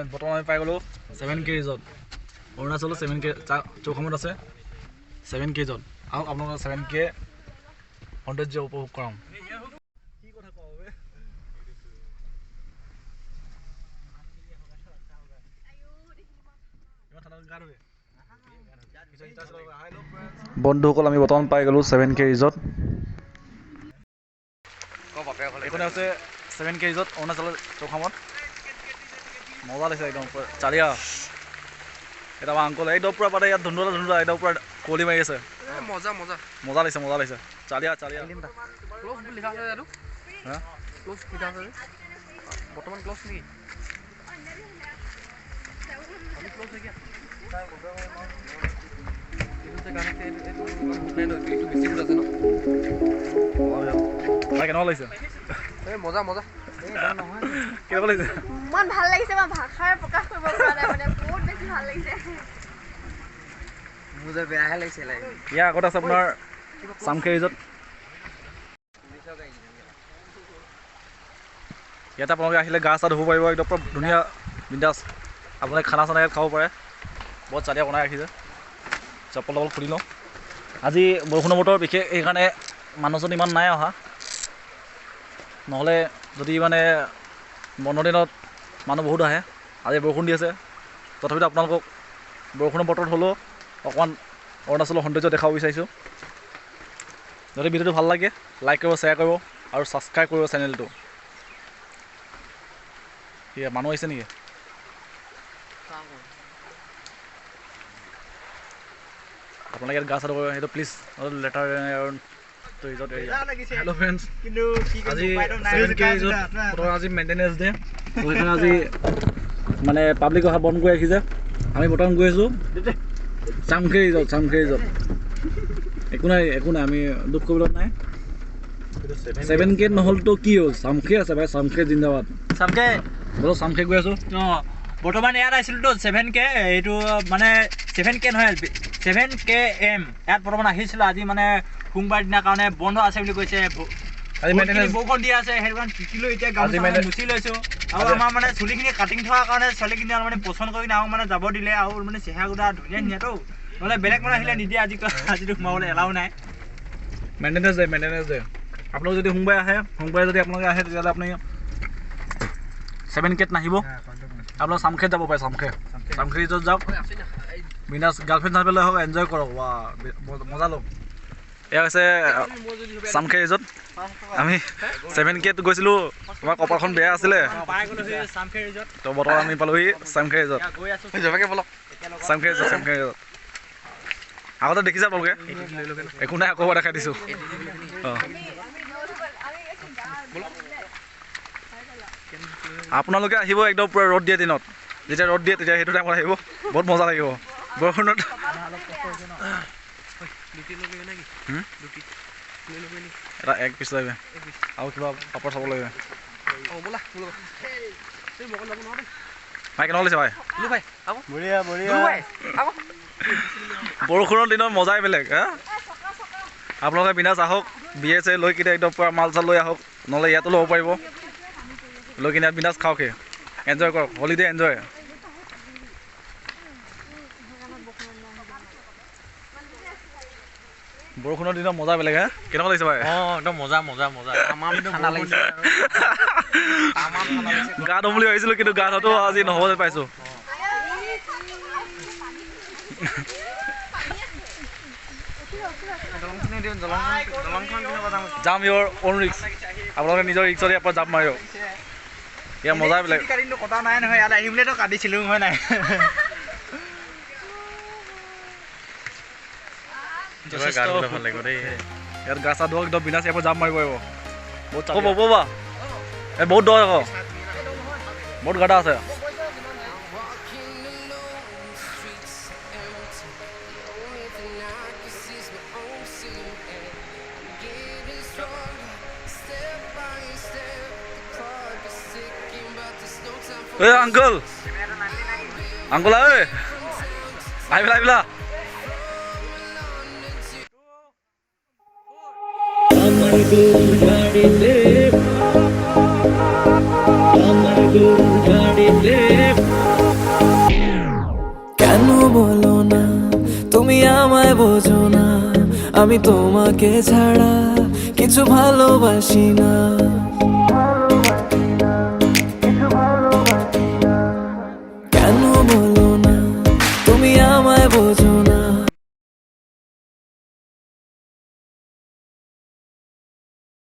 Friend বৰ্তমান আমি পাই গ'লোঁ 7K ৰিজৰ্ট অৰুণাচলৰ 7K চৌখামত আছে 7K ৰিজৰ্ট আৰু আপোনালোকৰ 7K সৌন্দৰ্য উপভোগ কৰাম কি কথা কওঁ বন্ধুসকল আমি বৰ্তমান পাই গ'লোঁ 7K ৰিজৰ্ট এইখনে হৈছে 7K ৰিজৰ্ট অৰুণাচলৰ চৌখামত মজা লাগিছে একদম চাৰিয়া এটা আমাৰ আংকল একদম পূৰা পাতে ইয়াত ধুন্দুলা একদম পূৰা কুঁৱলী মাৰি আছে মজা লাগিছে চাৰিয়া বৰ্তমান ক্লজ নেকি কেনেকুৱা লাগিছে মজা কেনেকুৱা লাগিছে ইমান ভাল লাগিছে মই ভাষাৰে প্ৰকাশ কৰিব পৰা নাই মানে বহুত বেছি ভাল লাগিছে মোৰ যে বেয়াহে লাগিছে ইয়াৰ আগত আছে আপোনাৰ 7K ৰিজৰ্ট ইয়াতে আপোনালোকে আহিলে গা চা ধুব পাৰিব একদম পুৰা ধুনীয়া বিন্দাছ আপোনালোকে খানা চানা ইয়াত খাব পাৰে বহুত চাৰিয়া বনাই ৰাখিছে চপ্পল খুলি লওঁ আজি বৰষুণৰ বতৰ বিশেষ সেইকাৰণে মানুহজন ইমান নাই অহা নহ'লে যদি মানে বন্ধৰ দিনত মানুহ বহুত আহে আজি বৰষুণ দি আছে তথাপিতো আপোনালোকক বৰষুণৰ বতৰত হ'লেও অকণমান অৰুণাচলৰ সৌন্দৰ্য দেখাব বিচাৰিছোঁ যদি ভিডিঅ'টো ভাল লাগে লাইক কৰিব শ্বেয়াৰ কৰিব আৰু ছাবস্ক্ৰাইব কৰিব চেনেলটো ঠিক আছে মানুহ আহিছে নেকি আপোনালোকে ইয়াত গা চা ধুব সেইটো প্লিজ লেটাৰ হেল্ল' ফ্ৰেণ্ডছ আজি 7K ৰিজৰ্ট আজি মেইনটেনেঞ্চ ডে সেইকাৰণে আজি মানে পাব্লিক অহা বন্ধ কৰি ৰাখিছে আমি বৰ্তমান গৈ আছোঁ 7K ৰিজৰ্ট একো নাই আমি দুখ কৰিবলৈ নাই 7K নহ'লতো কি হ'ল 7K আছে ভাই 7K জিন্দাবাদ বোলো 7K গৈ আছোঁ বৰ্তমান ইয়াত আহিছিলোঁতো 7K এইটো মানে 7K নহয় 7KM ইয়াত বৰ্তমান আহিছিলোঁ আজি মানে সোমবাৰ দিনাৰ কাৰণে বন্ধ আছে বুলি কৈছে বৰষুণ দি আছে সেইটো কাৰণে তিতিলোঁ এতিয়া গামোচা মুচি লৈছোঁ আৰু আমাৰ মানে চুলিখিনি কাটিং থকাৰ কাৰণে ছোৱালীখিনি মানে পচন্দ কৰি কিনে মানে যাব দিলে আৰু মানে চেহেৰা গোটা ধুনীয়াতো নহ'লে বেলেগ মানুহ আহিলে নিদিয়ে আজিতো সোমাবলৈ এলাও নাই মেইনটেনেঞ্চ ডে আপোনালোক যদি সোমবাৰে যদি আপোনালোকে আহে তেতিয়াহ'লে আপুনি 7Kত নাহিব আপোনালোক 7Kত যাব পাৰে 7K ৰিজৰ্ট যাওক বিন্দাছ গাৰ্লফ্ৰেণ্ড চাৰ্ফেল হওক এনজয় কৰক মজা লওক এয়া হৈছে 7K ৰিজৰ্ট আমি 7Kত গৈছিলোঁ তোমাৰ কপালখন বেয়া আছিলে তো বৰ্তমান আমি পালোহি 7K ৰিজৰ্ট 7K ৰিজৰ্ট আগতে দেখিছা আপোনালোকে একো নাই আকৌ দেখাই দিছোঁ অঁ আপোনালোকে আহিব একদম পূৰা ৰ'দ দিয়ে দিনত যেতিয়া ৰ'দ দিয়ে তেতিয়া সেইটো টাইমত আহিব বহুত মজা লাগিব বৰষুণত এটা এক পিচ লাগে আৰু কিবা পাপৰ চাব লাগে ভাই কেনেকুৱা লাগিছে ভাই বৰষুণৰ দিনত মজাই বেলেগ হা আপোনালোকে বিন্দাছ আহক BS লৈ কিনে একদম পূৰা মাল চাল লৈ আহক নহ'লে ইয়াতো ল'ব পাৰিব লৈ কিনে ইয়াত বিন্দাছ খাওকে এনজয় কৰক হলিডে এনজয় বৰষুণৰ দিনত মজা বেলেগ হা কেনেকুৱা লাগিছে ভাই একদম মজা গা ধুম বুলি ভাবিছিলোঁ কিন্তু গা ধোৱাটো আজি নহ'ব যেন পাইছোঁ যাম ইয়ৰ অন ৰিক্স আপোনালোকে নিজৰ ৰিক্সত ইয়াৰ পৰা জাপ মাৰিব ইয়াৰ মজা বেলেগ কটা নাই নহয় ইয়াত আহি বুলিতো কাটিছিলোঁ হয় নাই ইয়াত গা চা ধোৱা একদম বিনাচ ইয়াৰ পৰা জাপ মাৰিব পাৰিব বহুত এই বহুত দ আকৌ বহুত গাটা আছে আংকল আহিলা আমার গাড়িতে আমি তোমাকে ছাড়া কিছু ভালোবাসি না। কেন বলো